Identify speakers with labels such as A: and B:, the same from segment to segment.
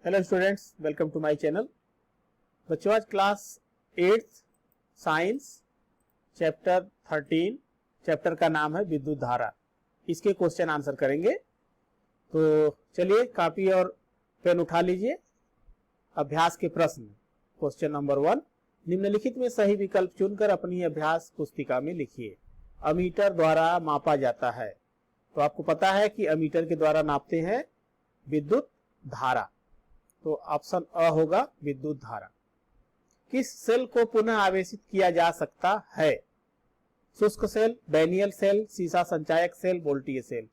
A: Hello students, welcome to my channel. बच्चों, आज class 8th science chapter 13, chapter का नाम है विद्युत धारा। इसके क्वेश्चन आंसर करेंगे। तो चलिए कॉपी और पेन उठा लीजिए। अभ्यास के प्रश्न। क्वेश्चन नंबर 1, निम्नलिखित में सही विकल्प चुनकर अपनी अभ्यास पुस्तिका में लिखिए। अमीटर द्वारा मापा जाता है। तो आपको पता है कि अमीटर के द्वारा नापते हैं विद्युत धारा। तो ऑप्शन अ होगा विद्युत धारा। किस सेल को पुनः आवेशित किया जा सकता है? शुष्क सेल, डैनियल सेल, सीसा संचायक सेल, वोल्टीय सेल।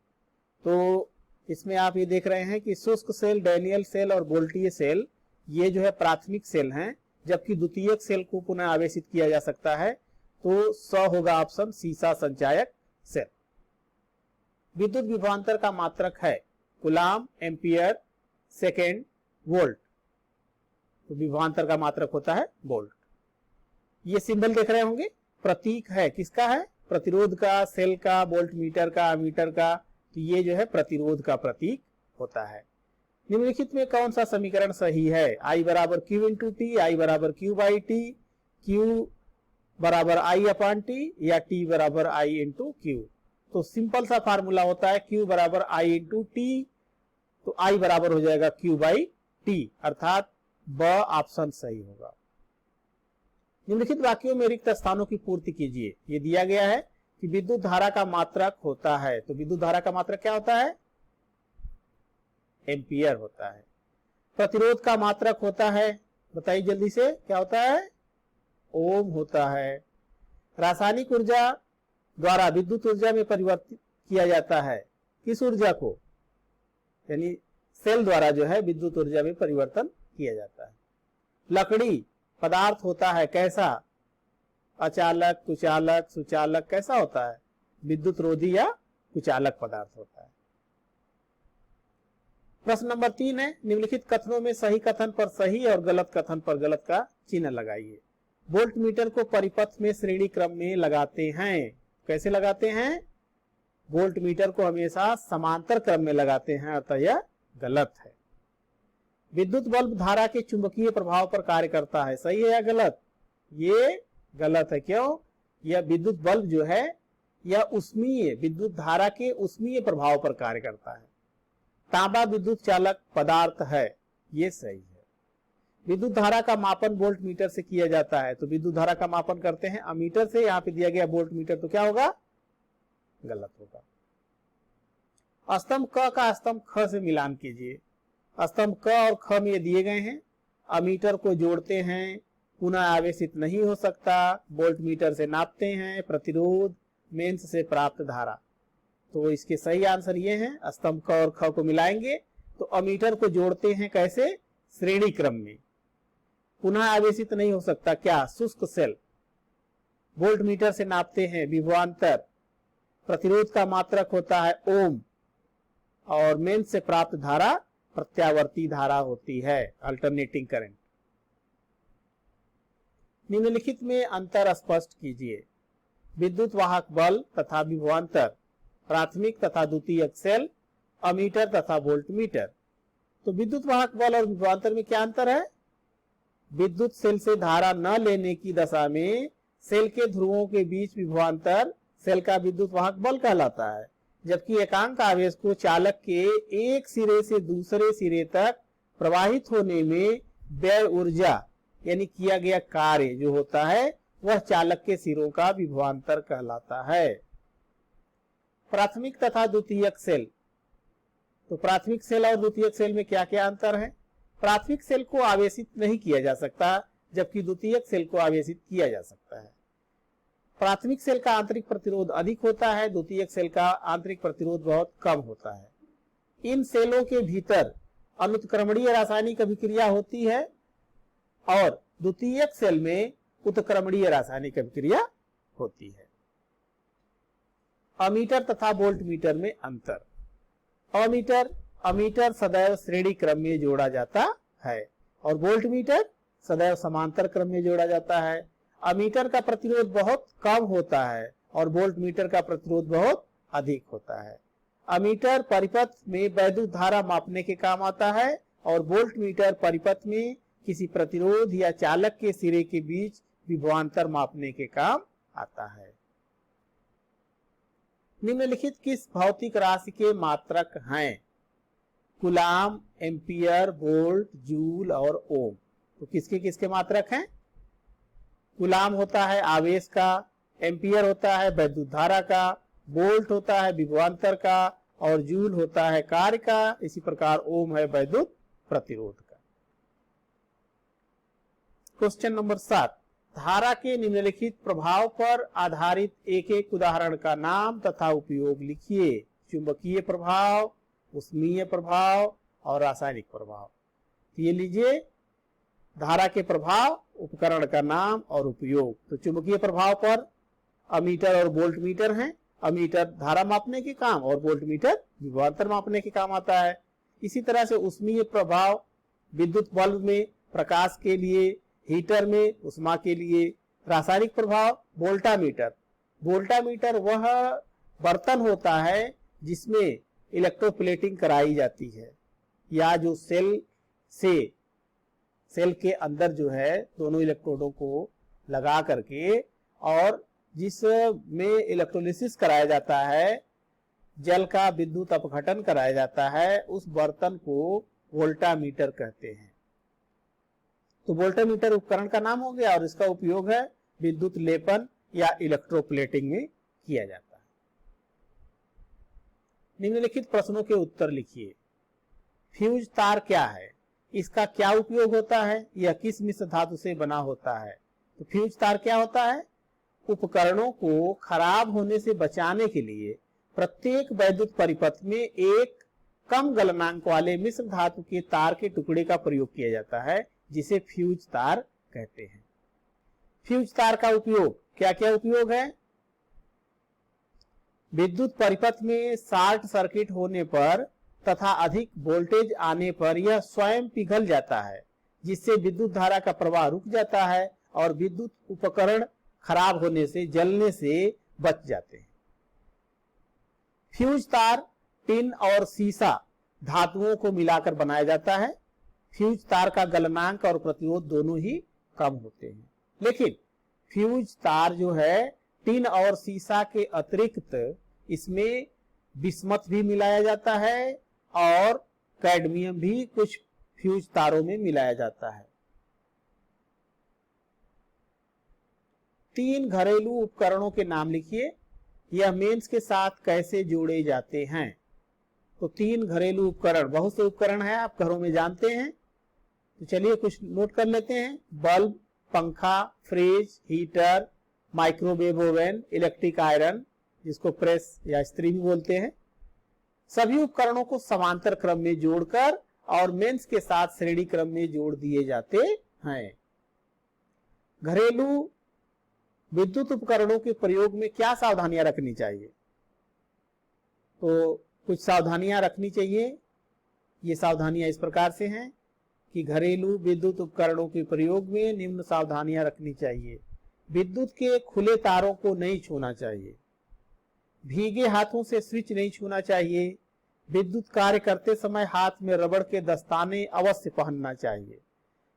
A: तो इसमें आप ये देख रहे हैं कि शुष्क सेल, डैनियल सेल और वोल्टीय सेल ये जो है प्राथमिक सेल हैं, जबकि द्वितीयक सेल को पुनः आवेशित किया जा सकता है। तो स होगा ऑप्शन सीसा संचायक सेल। विद्युत विभवांतर का मात्रक है कूलाम, एम्पियर, सेकेंड, वोल्ट। तो विभवांतर का मात्रक होता है वोल्ट। ये सिंबल देख रहे होंगे, प्रतीक है। किसका है? प्रतिरोध का, सेल का, वोल्ट मीटर का, अमीटर का। तो ये जो है प्रतिरोध का प्रतीक होता है। निम्नलिखित में कौन सा समीकरण सही है? I बराबर Q इंटू टी, I बराबर Q बाई टी, Q बराबर I अपॉन टी या T बराबर I इंटू Q। तो सिंपल सा फार्मूला होता है Q बराबर I इंटू टी। तो I बराबर हो जाएगा Q बाई टी, अर्थात ब ऑप्शन सही होगा। निम्नलिखित वाक्यों में रिक्त स्थानों की पूर्ति कीजिए। ये दिया गया है कि विद्युत धारा का मात्रक होता है। तो विद्युत धारा का मात्रक क्या होता है? एम्पियर होता है। प्रतिरोध का मात्रक होता है, बताइए जल्दी से, क्या होता है? ओम होता है। रासायनिक ऊर्जा द्वारा विद्युत ऊर्जा में परिवर्तित किया जाता है। किस ऊर्जा को? यानी सेल द्वारा जो है विद्युत ऊर्जा में परिवर्तन किया जाता है। लकड़ी पदार्थ होता है, कैसा? अचालक, कुचालक, सुचालक। कैसा होता है? विद्युत रोधी या कुचालक पदार्थ होता है। प्रश्न नंबर 3 है, निम्नलिखित कथनों में सही कथन पर सही और गलत कथन पर गलत का चिन्ह लगाइए। वोल्ट मीटर को परिपथ में श्रेणी क्रम में लगाते हैं। कैसे लगाते हैं? वोल्ट मीटर को हमेशा समांतर क्रम में लगाते हैं, अतः यह गलत है। विद्युत बल्ब धारा के चुंबकीय प्रभाव पर कार्य करता है। सही है या गलत? ये गलत है। क्यों? यह विद्युत बल्ब जो है यह उष्मीय, विद्युत धारा के उष्मीय प्रभाव पर कार्य करता है। तांबा विद्युत चालक पदार्थ है, ये सही है। विद्युत धारा का मापन वोल्ट मीटर से किया जाता है। तो विद्युत धारा का मापन करते हैं अमीटर से। यहाँ पे दिया गया वोल्ट मीटर, तो क्या होगा? गलत होगा। स्तंभ क का स्तंभ ख से मिलान कीजिए। स्तंभ क और ख में दिए गए हैं। अमीटर को जोड़ते हैं, पुनः आवेशित नहीं हो सकता, वोल्ट मीटर से नापते हैं, प्रतिरोध, मेंस से प्राप्त धारा। तो इसके सही आंसर ये हैं। स्तंभ क और ख को मिलाएंगे तो अमीटर को जोड़ते हैं, कैसे? श्रेणी क्रम में। पुनः आवेशित नहीं हो सकता, क्या? शुष्क सेल। वोल्ट मीटर से नापते हैं विभवांतर। प्रतिरोध का मात्रक होता है ओम और मेंस से प्राप्त धारा प्रत्यावर्ती धारा होती है, अल्टरनेटिंग करंट। निम्नलिखित में अंतर स्पष्ट कीजिए। विद्युत वाहक बल तथा विभवांतर, प्राथमिक तथा द्वितीयक सेल, अमीटर तथा वोल्ट मीटर। तो विद्युत वाहक बल और विभवांतर में क्या अंतर है? विद्युत सेल से धारा न लेने की दशा में सेल के ध्रुवों के बीच विभवांतर सेल का विद्युत वाहक बल कहलाता है, जबकि एकांक आवेश को चालक के एक सिरे से दूसरे सिरे तक प्रवाहित होने में व्यय ऊर्जा यानी किया गया कार्य जो होता है वह चालक के सिरों का विभवांतर कहलाता है। प्राथमिक तथा द्वितीयक सेल। तो प्राथमिक सेल और द्वितीयक सेल में क्या क्या अंतर है? प्राथमिक सेल को आवेशित नहीं किया जा सकता, जबकि द्वितीयक सेल को आवेशित किया जा सकता है। प्राथमिक सेल का आंतरिक प्रतिरोध अधिक होता है, द्वितीयक सेल का आंतरिक प्रतिरोध बहुत कम होता है। इन सेलों के भीतर अनुत्क्रमणीय रासायनिक अभिक्रिया होती है और द्वितीयक सेल में उत्क्रमणीय रासायनिक अभिक्रिया होती है। अमीटर तथा वोल्ट मीटर में अंतर। अमीटर सदैव श्रेणी क्रम में जोड़ा जाता है और वोल्ट मीटर सदैव समांतर क्रम में जोड़ा जाता है। अमीटर का प्रतिरोध बहुत कम होता है और वोल्ट मीटर का प्रतिरोध बहुत अधिक होता है। अमीटर परिपथ में वैद्युत धारा मापने के काम आता है और वोल्ट मीटर परिपथ में किसी प्रतिरोध या चालक के सिरे के बीच विभवांतर मापने के काम आता है। निम्नलिखित किस भौतिक राशि के मात्रक हैं? कूलाम, एम्पियर, वोल्ट, जूल और ओम। तो किसके किसके मात्रक हैं? कूलाम होता है आवेश का, एम्पियर होता है वैद्युत धारा का, वोल्ट होता है विभवांतर का और जूल होता है कार्य का। इसी प्रकार ओम है वैद्युत प्रतिरोध का। क्वेश्चन नंबर 7, धारा के निम्नलिखित प्रभाव पर आधारित एक एक उदाहरण का नाम तथा उपयोग लिखिए। चुंबकीय प्रभाव, उष्मीय प्रभाव और रासायनिक प्रभाव। ये लीजिए धारा के प्रभाव, उपकरण का नाम और उपयोग। तो चुंबकीय प्रभाव पर अमीटर और वोल्ट मीटर हैं। अमीटर धारा मापने के काम और वोल्ट मीटर विभवांतर मापने के काम आता है। इसी तरह से उष्मीय प्रभाव विद्युत बल्ब में प्रकाश के लिए, हीटर में उष्मा के लिए। रासायनिक प्रभाव वोल्टामीटर। वोल्टामीटर वह बर्तन होता है जिसमें इलेक्ट्रोप्लेटिंग कराई जाती है, या जो सेल के अंदर जो है दोनों इलेक्ट्रोडों को लगा करके और जिसमें इलेक्ट्रोलिसिस कराया जाता है, जल का विद्युत अपघटन कराया जाता है, उस बर्तन को वोल्टामीटर कहते हैं। तो वोल्टामीटर उपकरण का नाम हो गया और इसका उपयोग है विद्युत लेपन या इलेक्ट्रोप्लेटिंग में किया जाता है। निम्नलिखित प्रश्नों के उत्तर लिखिए। फ्यूज तार क्या है? इसका क्या उपयोग होता है? यह किस मिश्र धातु से बना होता है? तो फ्यूज तार क्या होता है? उपकरणों को खराब होने से बचाने के लिए प्रत्येक वैद्युत परिपथ में एक कम गलनांक वाले मिश्र धातु के तार के टुकड़े का प्रयोग किया जाता है, जिसे फ्यूज तार कहते हैं। फ्यूज तार का उपयोग क्या क्या उपयोग है? विद्युत परिपथ में शॉर्ट सर्किट होने पर तथा अधिक वोल्टेज आने पर यह स्वयं पिघल जाता है, जिससे विद्युत धारा का प्रवाह रुक जाता है और विद्युत उपकरण खराब होने से, जलने से बच जाते हैं। फ्यूज तार टिन और सीसा धातुओं को मिलाकर बनाया जाता है। फ्यूज तार का गलनांक और प्रतिरोध दोनों ही कम होते हैं, लेकिन फ्यूज तार जो है टिन और सीसा के अतिरिक्त इसमें बिस्मथ भी मिलाया जाता है और कैडमियम भी कुछ फ्यूज तारों में मिलाया जाता है। 3 घरेलू उपकरणों के नाम लिखिए। यह मेंस के साथ कैसे जोड़े जाते हैं? तो 3 घरेलू उपकरण, बहुत से उपकरण हैं आप घरों में जानते हैं, तो चलिए कुछ नोट कर लेते हैं। बल्ब, पंखा, fridge, heater, microwave oven, electric iron जिसको प्रेस या इस्त्री भी बोलते हैं। सभी उपकरणों को समांतर क्रम में जोड़कर और मेंस के साथ श्रेणी क्रम में जोड़ दिए जाते हैं। घरेलू विद्युत उपकरणों के प्रयोग में क्या सावधानियां रखनी चाहिए? तो कुछ सावधानियां रखनी चाहिए। ये सावधानियां इस प्रकार से हैं कि घरेलू विद्युत उपकरणों के प्रयोग में निम्न सावधानियां रखनी चाहिए। विद्युत के खुले तारों को नहीं छूना चाहिए। भीगे हाथों से स्विच नहीं छूना चाहिए। विद्युत कार्य करते समय हाथ में रबड़ के दस्ताने अवश्य पहनना चाहिए।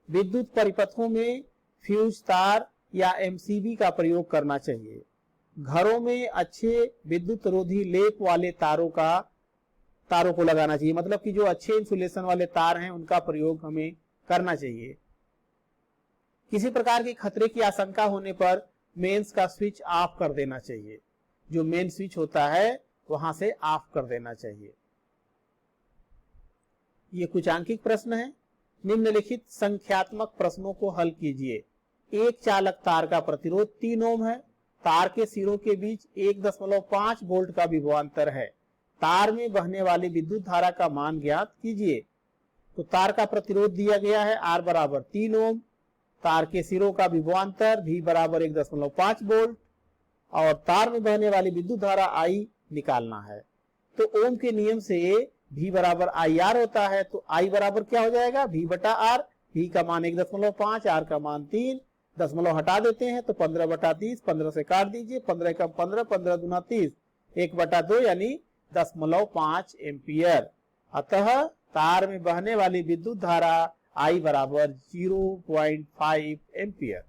A: विद्युत परिपथों में फ्यूज तार या एमसीबी का प्रयोग करना चाहिए। घरों में अच्छे विद्युत रोधी लेप वाले तारों को लगाना चाहिए, मतलब कि जो अच्छे इंसुलेशन वाले तार हैं उनका प्रयोग हमें करना चाहिए। किसी प्रकार के खतरे की आशंका होने पर मेंस का स्विच ऑफ कर देना चाहिए। जो मेन स्विच होता है वहां से ऑफ कर देना चाहिए। ये कुछ आंकिक प्रश्न है। निम्नलिखित संख्यात्मक प्रश्नों को हल कीजिए। एक चालक तार का प्रतिरोध 3 ओम है। तार के सिरों के बीच 1.5 वोल्ट का विभवांतर है। तार में बहने वाली विद्युत धारा का मान ज्ञात कीजिए। तो तार का प्रतिरोध दिया गया है R बराबर 3 ओम। तार के सिरों का विभवांतर V बराबर 1.5 वोल्ट और तार में बहने वाली विद्युत धारा I निकालना है। तो ओम के नियम से V बराबर IR होता है, तो I बराबर क्या हो जाएगा? V बटा R। V का मान 1.5, R का मान 3, दशमलव हटा देते हैं तो 15 बटा 30, 15 से काट दीजिए, 15 का 15, 15 दूना 30, 1 बटा 2 यानी 0.5 एम्पियर। अतः तार में बहने वाली विद्युत धारा I बराबर 0.5 एम्पियर।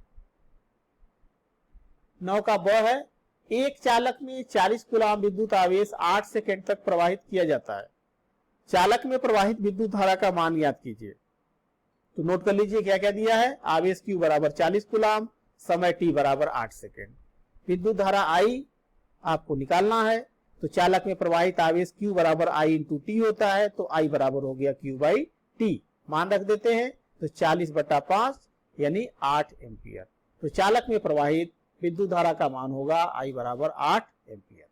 A: 9 का ब है, एक चालक में 40 कूलाम विद्युत आवेश 8 सेकंड तक प्रवाहित किया जाता है। चालक में प्रवाहित विद्युत धारा का मान ज्ञात कीजिए। तो नोट कर लीजिए क्या क्या दिया है। आवेश Q बराबर 40 कूलाम, समय T बराबर 8 सेकंड। विद्युत धारा I आपको निकालना है। तो चालक में प्रवाहित आवेश Q बराबर I इंटू T होता है, तो I बराबर हो गया Q बाई T। मान रख देते हैं, तो 40/5 यानी 8 एम्पियर। तो चालक में प्रवाहित विद्युत धारा का मान होगा I बराबर 8 एम्पियर।